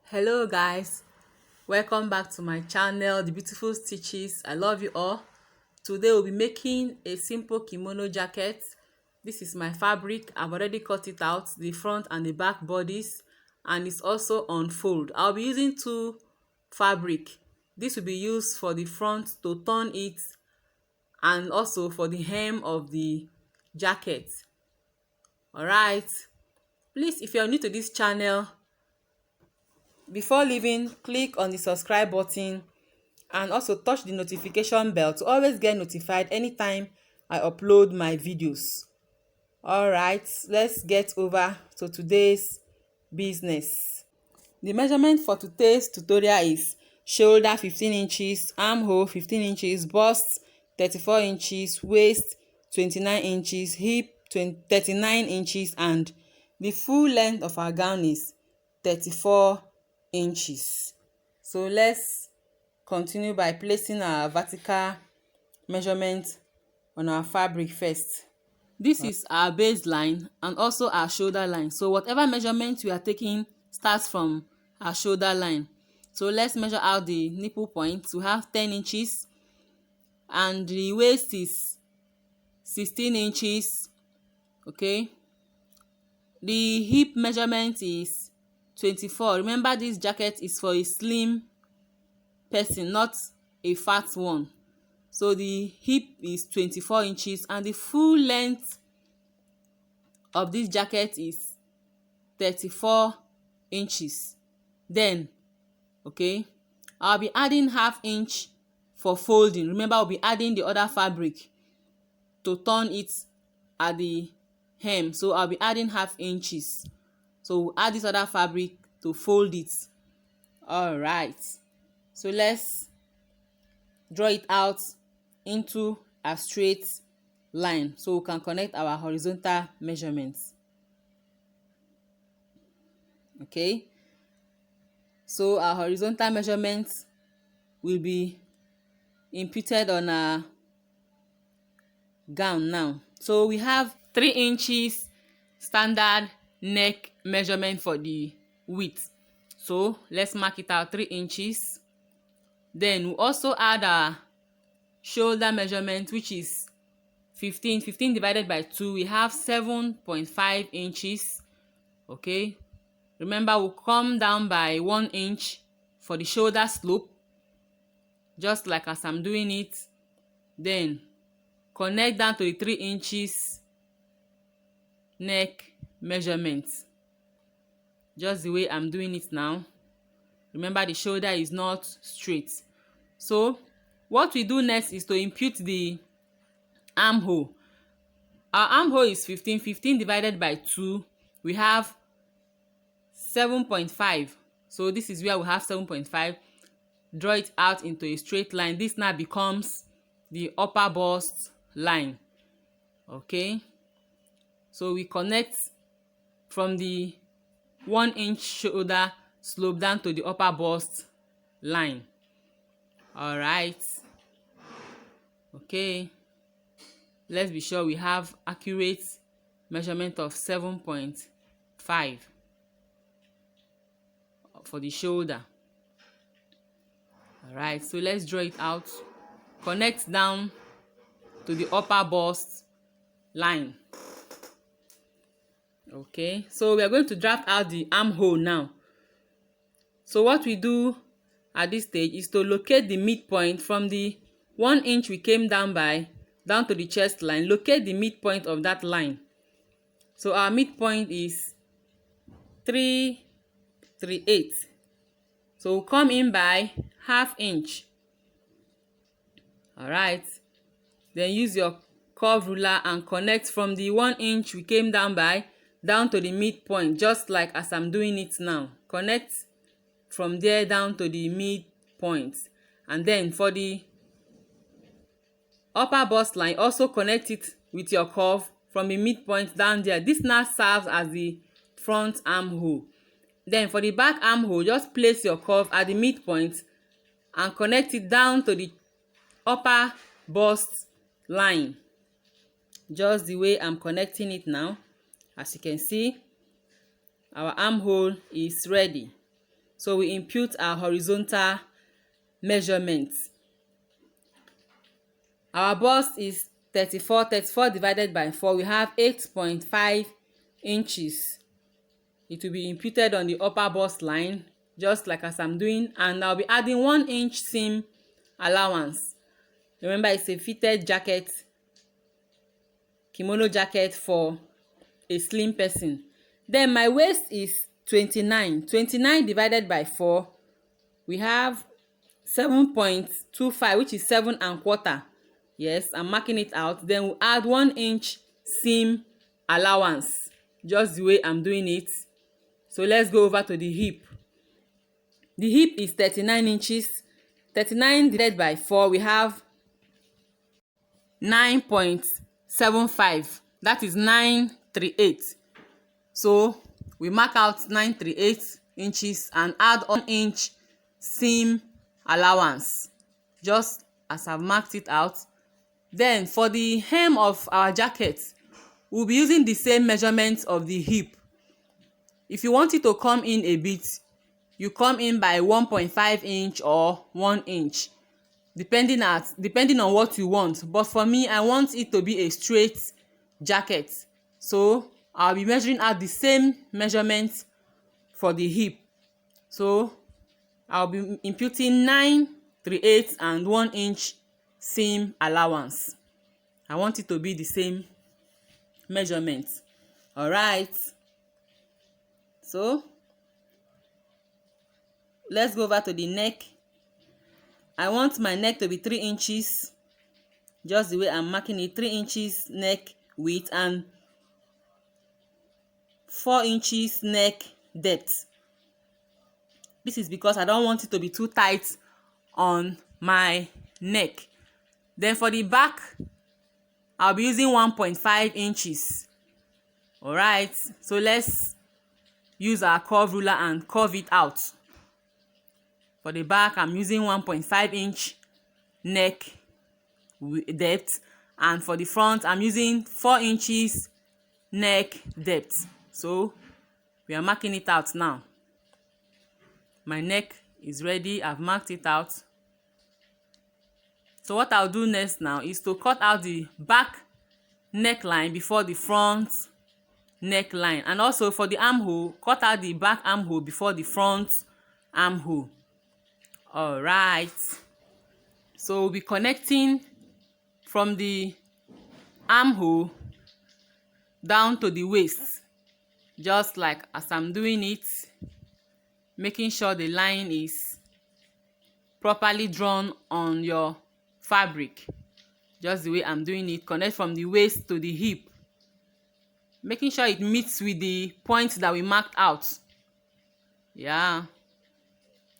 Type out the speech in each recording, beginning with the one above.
Hello guys, welcome back to my channel, The Beautiful Stitches. I love you all. Today we'll be making a simple kimono jacket. This is my fabric. I've already cut it out, the front and the back bodies, and it's also on fold. I'll be using two fabric. This will be used for the front to turn it and also for the hem of the jacket. Alright, please, if you're new to this channel, before leaving, click on the subscribe button and also touch the notification bell to always get notified anytime I upload my videos. Alright, let's get over to today's business. The measurement for today's tutorial is shoulder 15 inches, armhole 15 inches, bust 34 inches, waist 29 inches, hip 39 inches, and the full length of our gown is 34 inches. So let's continue by placing our vertical measurement on our fabric first. This is our baseline and also our shoulder line. So whatever measurement we are taking starts from our shoulder line. So let's measure out the nipple point. We have 10 inches and the waist is 16 inches. Okay. The hip measurement is 24. Remember, this jacket is for a slim person, not a fat one. So the hip is 24 inches and the full length of this jacket is 34 inches. Then, okay, I'll be adding half inch for folding. Remember, I'll be adding the other fabric to turn it at the hem. So I'll be adding half inches. So we'll add this other fabric to fold it. All right. So let's draw it out into a straight line so we can connect our horizontal measurements. Okay. So our horizontal measurements will be imputed on our gown now. So we have 3 inches standard neck measurement for the width. So let's mark it out 3 inches. Then we'll also add our shoulder measurement, which is 15 divided by 2. We have 7.5 inches. Okay, remember, we'll come down by 1 inch for the shoulder slope, just like as I'm doing it. Then connect down to the 3 inches neck measurement, just the way I'm doing it now. Remember, the shoulder is not straight. So what we do next is to impute the armhole. Our armhole is 15 divided by 2. We have 7.5. So this is where we have 7.5. Draw it out into a straight line. This now becomes the upper bust line. Okay, so we connect from the 1 inch shoulder slope down to the upper bust line. All right. Okay, let's be sure we have accurate measurement of 7.5 for the shoulder. All right, so let's draw it out. Connect down to the upper bust line. Okay, so we are going to draft out the armhole now. So what we do at this stage is to locate the midpoint from the 1 inch we came down by down to the chest line. Locate the midpoint of that line. So our midpoint is 338. So we'll come in by half inch. All right, then use your curve ruler and connect from the 1 inch we came down by down to the midpoint, just like as I'm doing it now. Connect from there down to the midpoint, and then for the upper bust line, also connect it with your curve from the midpoint down there. This now serves as the front armhole. Then for the back armhole, just place your curve at the midpoint and connect it down to the upper bust line, just the way I'm connecting it now. As you can see, our armhole is ready. So we impute our horizontal measurement. Our bust is 34 divided by 4. We have 8.5 inches. It will be imputed on the upper bust line, just like as I'm doing, and I'll be adding 1 inch seam allowance. Remember, it's a fitted jacket, kimono jacket for a slim person. Then my waist is 29 divided by 4. We have 7.25, which is 7¼ Yes, I'm marking it out. Then we'll add 1 inch seam allowance, just the way I'm doing it. So let's go over to the hip. The hip is 39 inches. 39 divided by 4, we have 9.75. That is 938. So we mark out 938 inches and add 1 inch seam allowance, just as I've marked it out. Then for the hem of our jacket, we'll be using the same measurement of the hip. If you want it to come in a bit, you come in by 1.5 inch or 1 inch, depending on what you want. But for me, I want it to be a straight jacket, so I'll be measuring out the same measurement for the hip. So I'll be imputing 938 and 1 inch seam allowance. I want it to be the same measurement. All right, so let's go over to the neck. I want my neck to be 3 inches, just the way I'm marking it. 3 inches neck width and 4 inches neck depth. This is because I don't want it to be too tight on my neck. Then for the back, I'll be using 1.5 inches. All right, so let's use our curve ruler and curve it out. For the back, I'm using 1.5 inch neck depth, and for the front, I'm using 4 inches neck depth. So we are marking it out now. My neck is ready. I've marked it out. So what I'll do next now is to cut out the back neckline before the front neckline, and also for the armhole, cut out the back armhole before the front armhole. All right, so we'll be connecting from the armhole down to the waist, just like as I'm doing it, making sure the line is properly drawn on your fabric, just the way I'm doing it. Connect from the waist to the hip, making sure it meets with the points that we marked out. Yeah,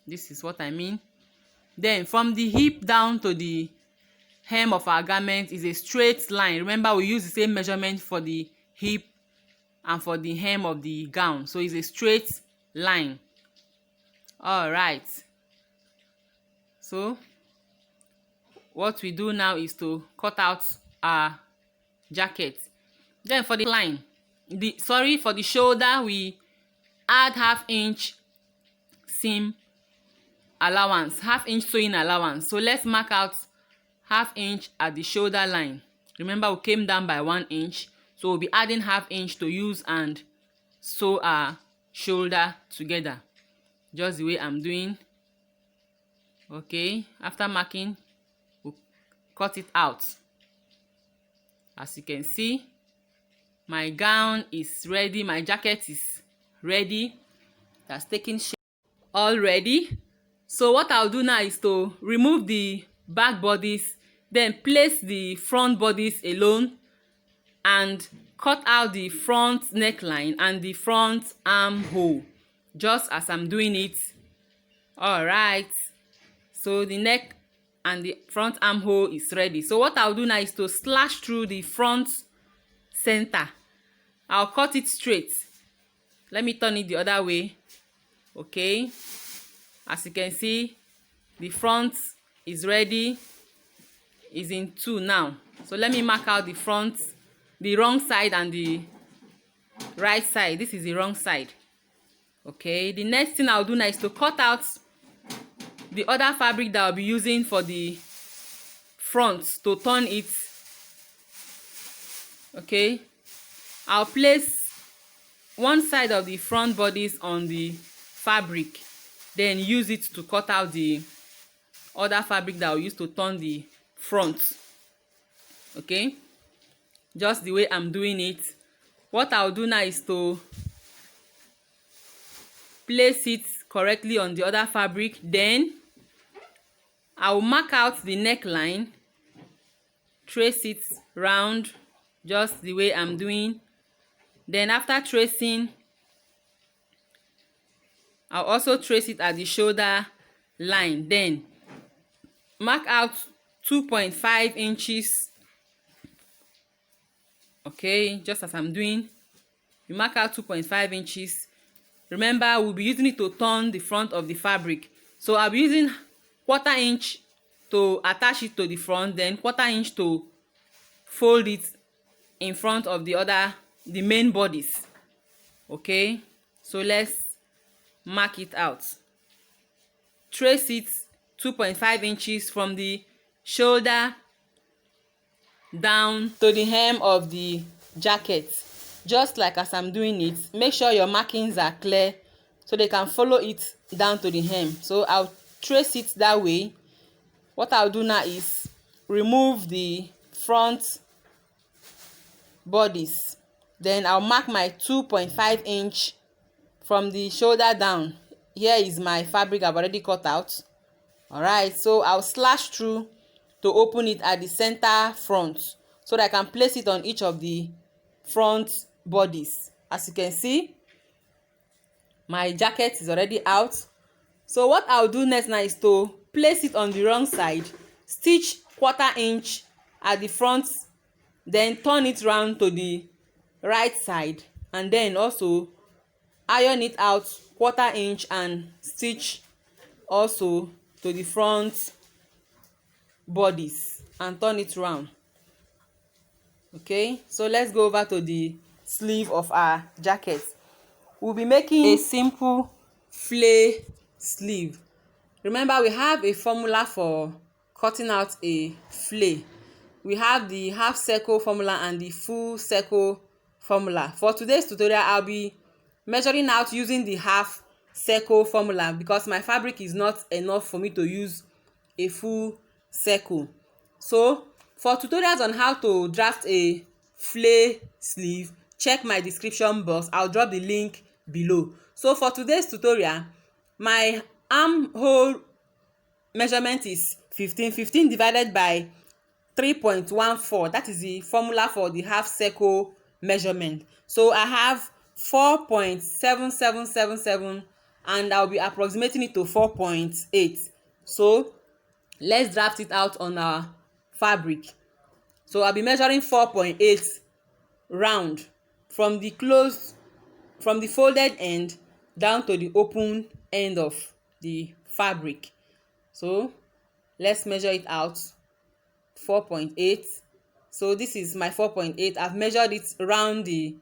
this is what I mean. Then from the hip down to the hem of our garment is a straight line. Remember, we use the same measurement for the hip and for the hem of the gown, so it's a straight line. All right, so what we do now is to cut out our jacket. Then for the line, for the shoulder, we add 1/2 inch seam allowance, 1/2 inch sewing allowance. So let's mark out 1/2 inch at the shoulder line. Remember, we came down by 1 inch, so we'll be adding 1/2 inch to use and sew our shoulder together, just the way I'm doing. Okay, after marking, we'll cut it out. As you can see, my gown is ready, my jacket is ready. That's taking shape already. So what I'll do now is to remove the back bodies, then place the front bodies alone, and cut out the front neckline and the front armhole, just as I'm doing it. All right, so the neck and the front armhole is ready. So what I'll do now is to slash through the front center. I'll cut it straight. Let me turn it the other way. Okay, as you can see, the front is ready, is in 2 now. So let me mark out the front, the wrong side and the right side. This is the wrong side. Okay, the next thing I'll do now is to cut out the other fabric that I'll be using for the front to turn it. Okay, I'll place one side of the front bodice on the fabric, then use it to cut out the other fabric that I'll use to turn the front. Okay, just the way I'm doing it. What I'll do now is to place it correctly on the other fabric, then I'll mark out the neckline, trace it round just the way I'm doing. Then after tracing, I'll also trace it at the shoulder line, then mark out 2.5 inches. Okay, just as I'm doing, you mark out 2.5 inches. Remember, we'll be using it to turn the front of the fabric, so I'll be using 1/4 inch to attach it to the front, then 1/4 inch to fold it in front of the main bodice. Okay, so let's mark it out. Trace it 2.5 inches from the shoulder down to the hem of the jacket, just like as I'm doing it. Make sure your markings are clear so they can follow it down to the hem. So I'll trace it that way. What I'll do now is remove the front bodice, then I'll mark my 2.5 inch from the shoulder down. Here is my fabric I've already cut out. All right, so I'll slash through to open it at the center front so that I can place it on each of the front bodies. As you can see, my jacket is already out. So what I'll do next now is to place it on the wrong side, stitch 1/4 inch at the front, then turn it round to the right side, and then also iron it out 1/4 inch and stitch also to the front bodies and turn it round. Okay, so let's go over to the sleeve of our jacket. We'll be making a simple flay sleeve. Remember, we have a formula for cutting out a flay. We have the half circle formula and the full circle formula. For today's tutorial, I'll be measuring out using the half circle formula because my fabric is not enough for me to use a full circle. So for tutorials on how to draft a flay sleeve, check my description box. I'll drop the link below. So for today's tutorial, my armhole measurement is 15 divided by 3.14. That is the formula for the half circle measurement. So I have 4.7777 and I'll be approximating it to 4.8. So let's draft it out on our fabric. So I'll be measuring 4.8 round from the folded end down to the open end of the fabric. So let's measure it out. 4.8. So this is my 4.8. I've measured it around the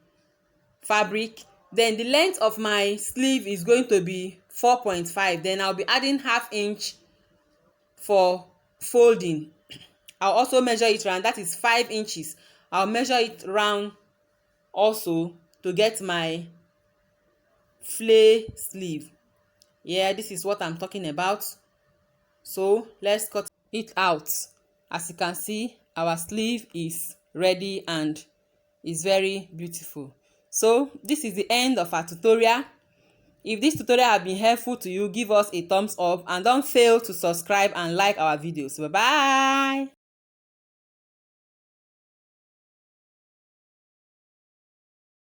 fabric. Then the length of my sleeve is going to be 4.5. Then I'll be adding half inch for folding. I'll also measure it round. That is 5 inches. I'll measure it round also to get my flay sleeve. Yeah, this is what I'm talking about. So let's cut it out. As you can see, our sleeve is ready and is very beautiful. So this is the end of our tutorial. If this tutorial has been helpful to you, give us a thumbs up and don't fail to subscribe and like our videos. Bye bye.